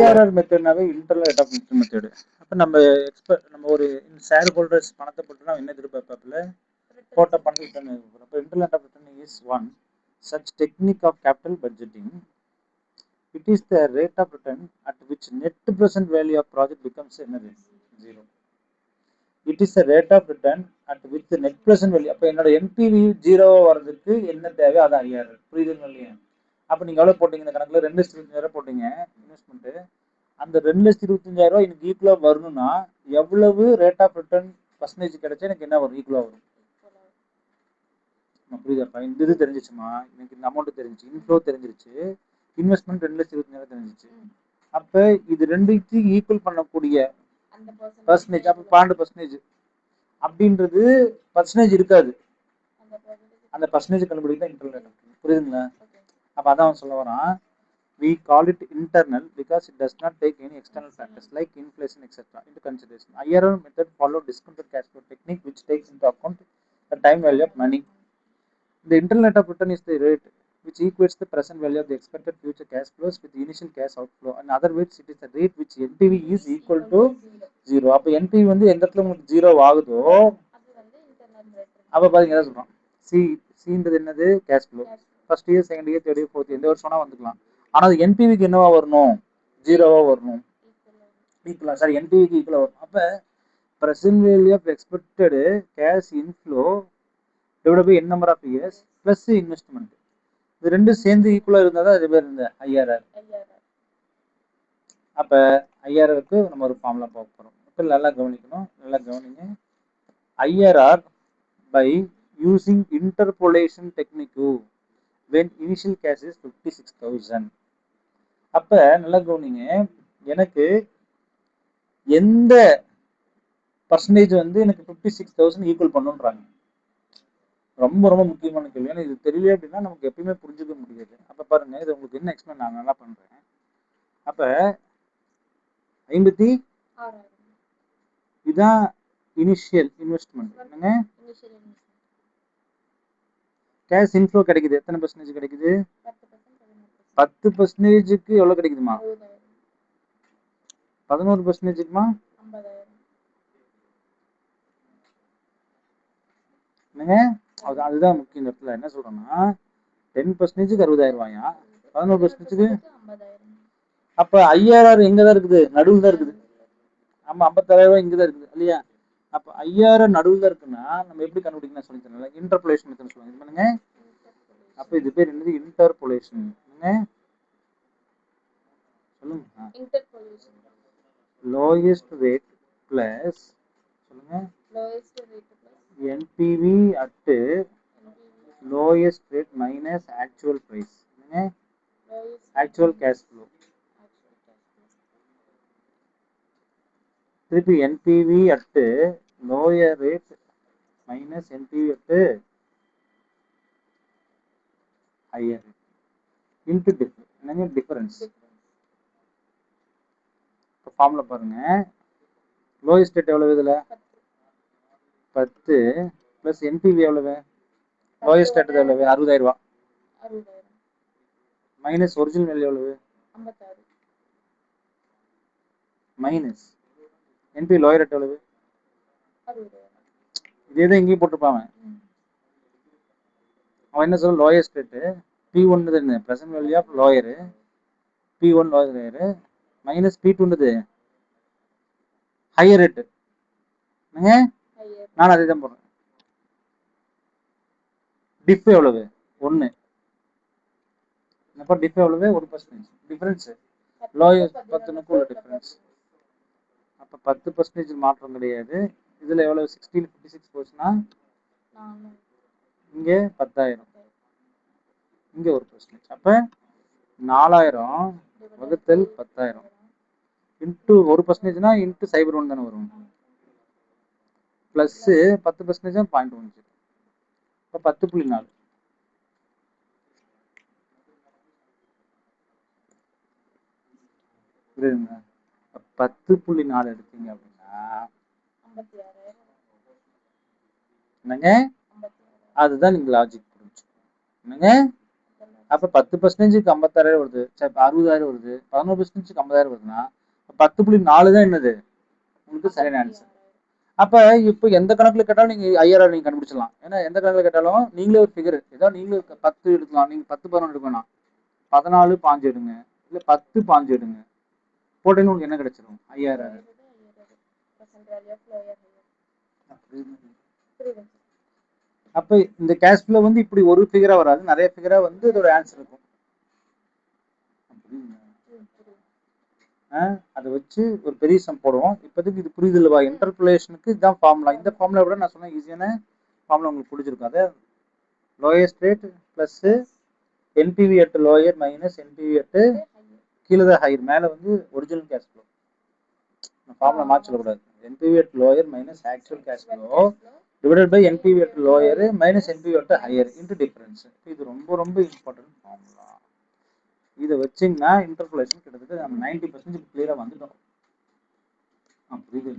IRR மெத்தட்னாவே internal rate of return method. அப்போ நம்ம ஒரு ஷேர் ஹோல்டர்ஸ் பணத்தை போட்டுனா என்ன எதிர்பார்ப்பாப்புல போட்ட பணம் ரிட்டர்ன். அப்போ internal rate of return is one such technique of capital budgeting. It is the rate of return at which net present value of project becomes zero. It is the rate of return at which the net present value. அப்போ என்னோட NPV ஜீரோவா வர்றதுக்கு என்ன தேவை அது IRR. புரியுதுங்க இல்லையா? அப்போ நீங்கள் எவ்வளோ போட்டீங்க இந்த கணக்கில் 2,25,000 போட்டீங்க இன்வெஸ்ட்மெண்ட்டு. அந்த 2,25,000 எனக்கு ஈக்குவலாக வரணும்னா எவ்வளவு ரேட் ஆஃப் ரிட்டர்ன் பர்சன்டேஜ் கிடைச்சா எனக்கு என்ன வரும் ஈக்குவலாக வரும். புரியுதாப்பா? இந்த இது தெரிஞ்சிச்சுமா, எனக்கு இந்த அமௌண்ட் தெரிஞ்சிச்சு, இன்ஃப்ளோ தெரிஞ்சிருச்சு, இன்வெஸ்ட்மெண்ட் 2,25,000 தெரிஞ்சிச்சு. அப்போ இது ரெண்டுத்தையும் ஈக்குவல் பண்ணக்கூடிய பர்சன்டேஜ், அப்போ 12% அப்படின்றது பர்சன்டேஜ் இருக்காது. அந்த பர்சன்டேஜ் கண்டுபிடிக்க தான் இன்டர்னல் ரேட். புரியுதுங்களா? அப்போ அதான் சொல்ல வரான், we call it internal because it does not take any external factors like inflation etc. into consideration. IRR method follow discounted cash flow technique which takes into account the time value of money. The internal rate of return is the rate which equates the present value of the expected future cash flows with the initial cash outflow. In other words, it is the rate which NPV is equal to 0. அப்போ NPV வந்து எந்த இடத்துல உங்களுக்கு 0 ஆகுதோ அப்போ பாருங்க என்ன சொல்றோம், சின்றது என்னது cash flow. First year, second year, third year, fourth year எந்த வருஷம் வேணா வந்துக்கலாம். ஆனால் அது என்பிவிக்கு என்னவா வரணும், 0வா வரணும். ஈக்குவலா சார் என்பிவிக்கு ஈக்குவலா வரணும். அப்போ present value of expected cash inflow divided by n number of years plus investment. இது ரெண்டும் சேர்ந்து ஈக்குவலா இருந்தால் தான் அது பேர் இந்த ஐஆர்ஆர். அப்போ ஐஆர்ஆருக்கு நம்ம ஒரு ஃபார்முலா பார்க்க போகிறோம். இப்போ நல்லா கவனிக்கணும், நல்லா கவனிங்க. IRR by using interpolation technique when initial cash is 56,000. அப்ப நல்லா கவனிங்க, எனக்கு எந்த பர்சன்டேஜ் வந்து எனக்கு 56,000 ஈக்குவல் பண்ணுன்றாங்க. ரொம்ப ரொம்ப முக்கியமான கேள்வி. ஏன்னா இது தெரியல அப்படின்னா நமக்கு எப்பயுமே புரிஞ்சுக்க முடியாது. அப்ப பாருங்க, இது உங்களுக்கு என்ன எக்ஸ்பிளைன் நான் நல்லா பண்றேன். அப்ப 56 இதுதான் இனிஷியல் இன்வெஸ்ட்மெண்ட். என்னங்க கேஷ் இன்ஃப்ளோ கிடைக்குது, எத்தனை பர்சன்டேஜ் கிடைக்குது, 10%க்கு எவ்வளவு கிடைக்குதுமா, 11%க்குமா, என்னங்க அதுதான் முக்கியம். இந்த இடத்துல என்ன சொல்றோம்னா 10%க்கு 60,000 ரூபாயா, 11%க்கு. அப்ப ஐஆர்ஆர் எங்கதான் இருக்குது, நடுவில் தான் இருக்குது. ஆமா, 56,000 ரூபாய் இங்கதான் இருக்குது இல்லையா? அப்ப ஐஆர்ஆர் நடுவில் தான் இருக்குன்னா நம்ம எப்படி கண்டுபிடிக்கணும் சொல்லி தரல, இன்டர்போலேஷன் மெத்தட் சொல்லுவாங்க. இது பண்ணுங்க. அப்ப இது பேர் என்னது, இன்டர்போலேஷன். சொல்லுங்க. லோயஸ்ட் ரேட் பிளஸ் சொல்லுங்க NPV at lowest rate minus actual price. Actual cash flow. திருப்பி NPV at lower rate minus NPV at higher rate into difference. இப்போ ஃபார்முலா பாருங்க, லோயஸ்ட் ரேட் எவ்வளவு, இதுல 10 பிளஸ் என்பிவி எவ்வளவு, லோயஸ்ட் ரேட் எவ்வளவு 60,000 ரூபாய் minus original value எவ்வளவு 56 minus NPV lower rate எவ்வளவு 60,000. இதே தான் இங்கேயும் போட்டுருப்பாங்க. அவன் என்ன சொல்ல, லோயஸ்ட் ரேட்டு P1 என்ன present value of lower, P1 lower minus P2 higher rate. நான் அதே தான் போடுறேன். டிஃப் எவ்வளவு 1, அப்போ டிஃப் எவ்வளவு 1%. டிஃபரன்ஸ் லோயர் 10க்கு உள்ள டிஃபரன்ஸ். அப்போ 10% மாற்றம் கிடையாது. இதுல எவ்வளவு 1656 போச்சுன்னா இங்க 10,000, இங்க 1%. அப்ப 4,000 வகுத்தல் 10,000 இன்ட்டு 1%னா இன்ட்டு 0.1 தானே வரும், பிளஸ் 10% 0.1. இப்போ 10.4. புரியுதுங்க? 10.4 எடுத்தீங்க அப்படின்னா என்னங்க, அதுதான் நீங்க லாஜிக் புரிஞ்சு. என்னங்க அப்போ 10%க்கு 56,000 வருது, சரி 60,000 வருது, 11%க்கு 50,000 வருதுன்னா 10.4 தான் என்னது உங்களுக்கு சரியான ஆன்சர். அப்போ இப்போ எந்த கணக்கில் கேட்டாலும் நீங்கள் 5,000 நீங்கள் கண்டுபிடிச்சிடலாம். ஏன்னா எந்த கணக்கில் கேட்டாலும் நீங்களே ஒரு ஃபிகர் ஏதாவது நீங்களே 10 எடுக்கலாம், நீங்கள் 10 11 எடுக்க வேணாம், 14 5 எடுங்க, இல்லை 10 5 எடுங்க, போட்டீங்கன்னா உங்களுக்கு என்ன கிடைச்சிடும்? 5,000. அப்போ இந்த கேஷ் ஃப்ளோ வந்து இப்படி ஒரு ஃபிகரா வராது, நிறைய ஃபிகரா வந்து இதோட ஆன்சர் இருக்கும். அதை வச்சு ஒரு பெரிய சம் போடுவோம். இப்போதைக்கு இது புரியுது இல்லவா? இன்டர்போலேஷனுக்கு இதுதான் ஃபார்முலா. இந்த ஃபார்முலா விட நான் சொன்ன ஈஸியான ஃபார்முலா உங்களுக்கு பிடிச்சிருக்கும். அதை lowest rate plus NPV at lower minus NPV at கீழே தான் ஹையர், மேலே வந்து ஒரிஜினல் கேஷ் ஃப்ளோ. ஃபார்முலா மாற்றி சொல்லக்கூடாது. NPV at lower minus actual cash flow divided by NPV at lower minus NPV at higher into difference. இது ரொம்ப ரொம்ப important formula. இதை வச்சிங்கன்னா இன்டர்போலேஷன் கிட்டத்தட்ட நம்ம 90% கிளியராக வந்துட்டோம். புரியுது.